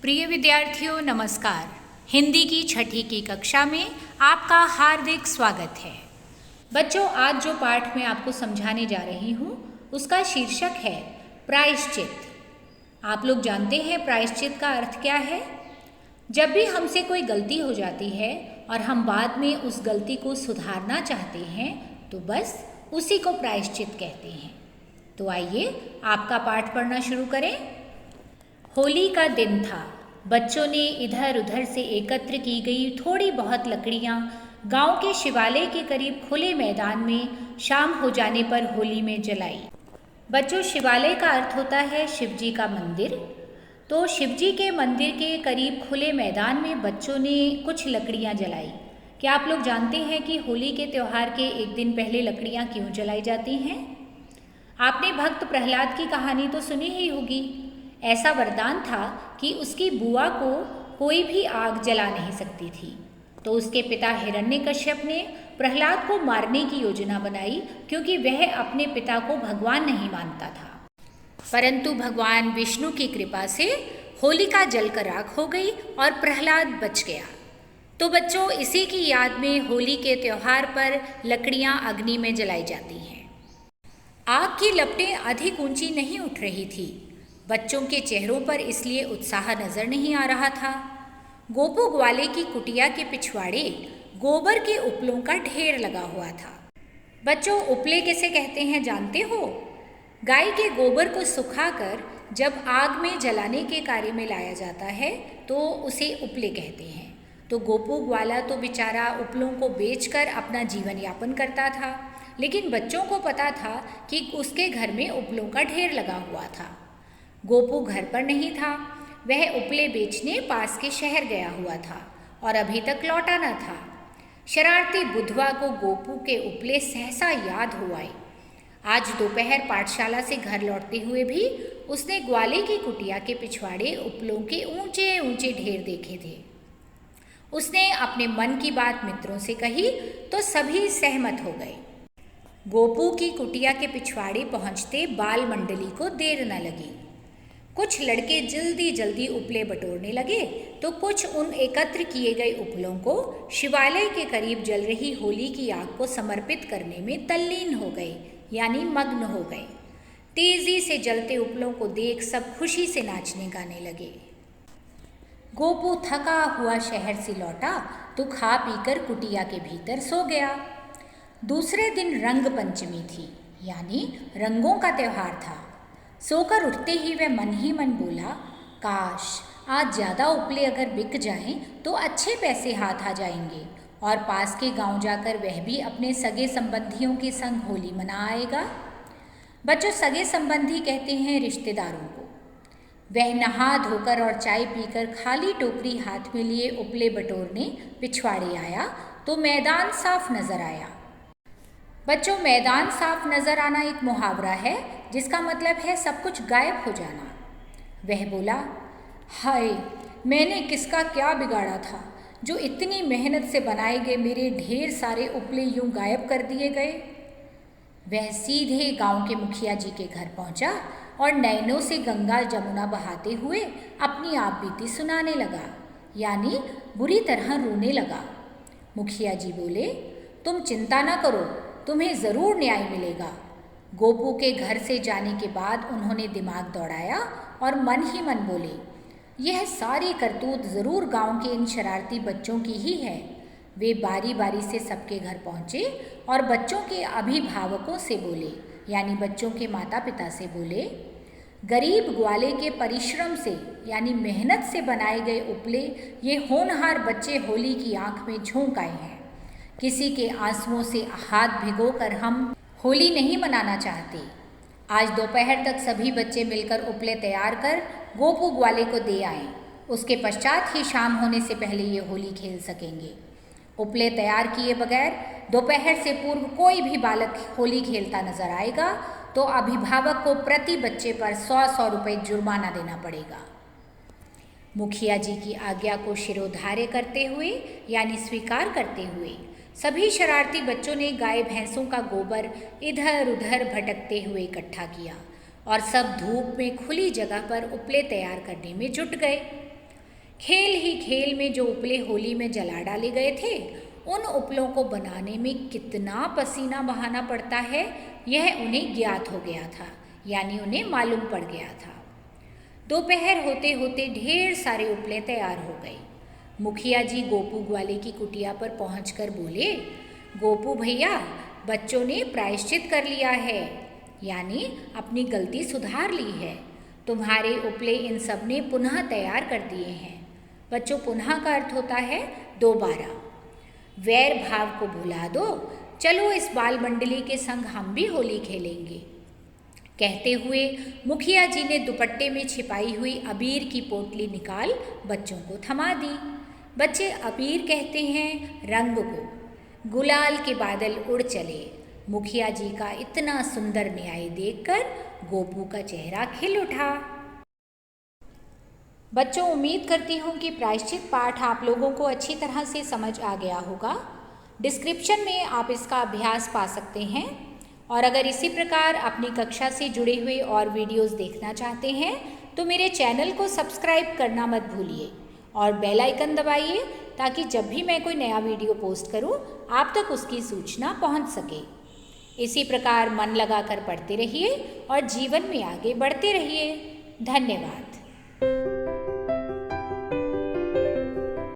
प्रिय विद्यार्थियों नमस्कार। हिंदी की छठी की कक्षा में आपका हार्दिक स्वागत है। बच्चों, आज जो पाठ मैं आपको समझाने जा रही हूँ उसका शीर्षक है प्रायश्चित। आप लोग जानते हैं प्रायश्चित का अर्थ क्या है? जब भी हमसे कोई गलती हो जाती है और हम बाद में उस गलती को सुधारना चाहते हैं तो बस उसी को प्रायश्चित कहते हैं। तो आइए आपका पाठ पढ़ना शुरू करें। होली का दिन था। बच्चों ने इधर उधर से एकत्र की गई थोड़ी बहुत लकड़ियां गांव के शिवालय के करीब खुले मैदान में शाम हो जाने पर होली में जलाई। बच्चों, शिवालय का अर्थ होता है शिवजी का मंदिर। तो शिवजी के मंदिर के करीब खुले मैदान में बच्चों ने कुछ लकड़ियां जलाई। क्या आप लोग जानते हैं कि होली के त्यौहार के एक दिन पहले लकड़ियां क्यों जलाई जाती हैं? आपने भक्त प्रहलाद की कहानी तो सुनी ही होगी। ऐसा वरदान था कि उसकी बुआ को कोई भी आग जला नहीं सकती थी। तो उसके पिता हिरण्यकश्यप ने प्रहलाद को मारने की योजना बनाई क्योंकि वह अपने पिता को भगवान नहीं मानता था। परंतु भगवान विष्णु की कृपा से होलिका जलकर राख हो गई और प्रहलाद बच गया। तो बच्चों, इसी की याद में होली के त्यौहार पर लकड़ियां अग्नि में जलाई जाती हैं। आग की लपटें अधिक ऊंची नहीं उठ रही थी। बच्चों के चेहरों पर इसलिए उत्साह नजर नहीं आ रहा था। गोपू ग्वाले की कुटिया के पिछवाड़े गोबर के उपलों का ढेर लगा हुआ था। बच्चों, उपले किसे कहते हैं जानते हो? गाय के गोबर को सुखाकर जब आग में जलाने के कार्य में लाया जाता है तो उसे उपले कहते हैं। तो गोपू ग्वाला तो बेचारा उपलों को बेचकर अपना जीवन यापन करता था, लेकिन बच्चों को पता था कि उसके घर में उपलों का ढेर लगा हुआ था। गोपू घर पर नहीं था। वह उपले बेचने पास के शहर गया हुआ था और अभी तक लौटा न था। शरारती बुधवा को गोपू के उपले सहसा याद हो आए। आज दोपहर पाठशाला से घर लौटते हुए भी उसने ग्वाले की कुटिया के पिछवाड़े उपलों के ऊंचे ऊंचे ढेर देखे थे। उसने अपने मन की बात मित्रों से कही तो सभी सहमत हो गए। गोपू की कुटिया के पिछवाड़े पहुंचते बाल मंडली को देर न लगी। कुछ लड़के जल्दी जल्दी उपले बटोरने लगे तो कुछ उन एकत्र किए गए उपलों को शिवालय के करीब जल रही होली की आग को समर्पित करने में तल्लीन हो गए, यानी मग्न हो गए। तेजी से जलते उपलों को देख सब खुशी से नाचने गाने लगे। गोपू थका हुआ शहर से लौटा तो खा पीकर कुटिया के भीतर सो गया। दूसरे दिन रंग पंचमी थी, यानी रंगों का त्यौहार था। सोकर उठते ही वह मन ही मन बोला, काश आज ज़्यादा उपले अगर बिक जाएं तो अच्छे पैसे हाथ आ जाएंगे और पास के गांव जाकर वह भी अपने सगे संबंधियों के संग होली मना आएगा। बच्चों, सगे संबंधी कहते हैं रिश्तेदारों को। वह नहा धोकर और चाय पीकर खाली टोकरी हाथ में लिए उपले बटोरने पिछवाड़े आया तो मैदान साफ नजर आया। बच्चों, मैदान साफ नजर आना एक मुहावरा है जिसका मतलब है सब कुछ गायब हो जाना। वह बोला, हाय, मैंने किसका क्या बिगाड़ा था जो इतनी मेहनत से बनाए गए मेरे ढेर सारे उपले यूं गायब कर दिए गए। वह सीधे गांव के मुखिया जी के घर पहुंचा और नैनों से गंगा जमुना बहाते हुए अपनी आप बीती सुनाने लगा, यानी बुरी तरह रोने लगा। मुखिया जी बोले, तुम चिंता न करो, तुम्हें ज़रूर न्याय मिलेगा। गोपू के घर से जाने के बाद उन्होंने दिमाग दौड़ाया और मन ही मन बोले, यह सारी करतूत ज़रूर गांव के इन शरारती बच्चों की ही है। वे बारी बारी से सबके घर पहुँचे और बच्चों के अभिभावकों से बोले, यानी बच्चों के माता पिता से बोले, गरीब ग्वाले के परिश्रम से यानी मेहनत से बनाए गए उपले ये होनहार बच्चे होली की आंख में झोंक आए हैं। किसी के आंसुओं से हाथ भिगोकर हम होली नहीं मनाना चाहते। आज दोपहर तक सभी बच्चे मिलकर उपले तैयार कर गोपू ग्वाले को दे आएं। उसके पश्चात ही शाम होने से पहले ये होली खेल सकेंगे। उपले तैयार किए बगैर दोपहर से पूर्व कोई भी बालक होली खेलता नजर आएगा तो अभिभावक को प्रति बच्चे पर 100-100 रुपये जुर्माना देना पड़ेगा। मुखिया जी की आज्ञा को शिरोधार्य करते हुए यानी स्वीकार करते हुए सभी शरारती बच्चों ने गाय भैंसों का गोबर इधर उधर भटकते हुए इकट्ठा किया और सब धूप में खुली जगह पर उपले तैयार करने में जुट गए। खेल ही खेल में जो उपले होली में जला डाले गए थे, उन उपलों को बनाने में कितना पसीना बहाना पड़ता है, यह उन्हें ज्ञात हो गया था, यानी उन्हें मालूम पड़ गया था। दोपहर होते होते ढेर सारे उपले तैयार हो गए। मुखिया जी गोपू ग्वाले की कुटिया पर पहुंचकर बोले, गोपू भैया, बच्चों ने प्रायश्चित कर लिया है, यानी अपनी गलती सुधार ली है। तुम्हारे उपले इन सब ने पुनः तैयार कर दिए हैं। बच्चों, पुनः का अर्थ होता है दोबारा। वैर भाव को भुला दो, चलो इस बाल मंडली के संग हम भी होली खेलेंगे। कहते हुए मुखिया जी ने दुपट्टे में छिपाई हुई अबीर की पोटली निकाल बच्चों को थमा दी। बच्चे अबीर कहते हैं रंग को। गुलाल के बादल उड़ चले। मुखिया जी का इतना सुंदर न्याय देखकर गोपू का चेहरा खिल उठा। बच्चों, उम्मीद करती हूँ कि प्रायश्चित पाठ आप लोगों को अच्छी तरह से समझ आ गया होगा। डिस्क्रिप्शन में आप इसका अभ्यास पा सकते हैं, और अगर इसी प्रकार अपनी कक्षा से जुड़े हुए और वीडियोस देखना चाहते हैं तो मेरे चैनल को सब्सक्राइब करना मत भूलिए और बेल आइकन दबाइए, ताकि जब भी मैं कोई नया वीडियो पोस्ट करूं आप तक उसकी सूचना पहुंच सके। इसी प्रकार मन लगाकर पढ़ते रहिए और जीवन में आगे बढ़ते रहिए। धन्यवाद।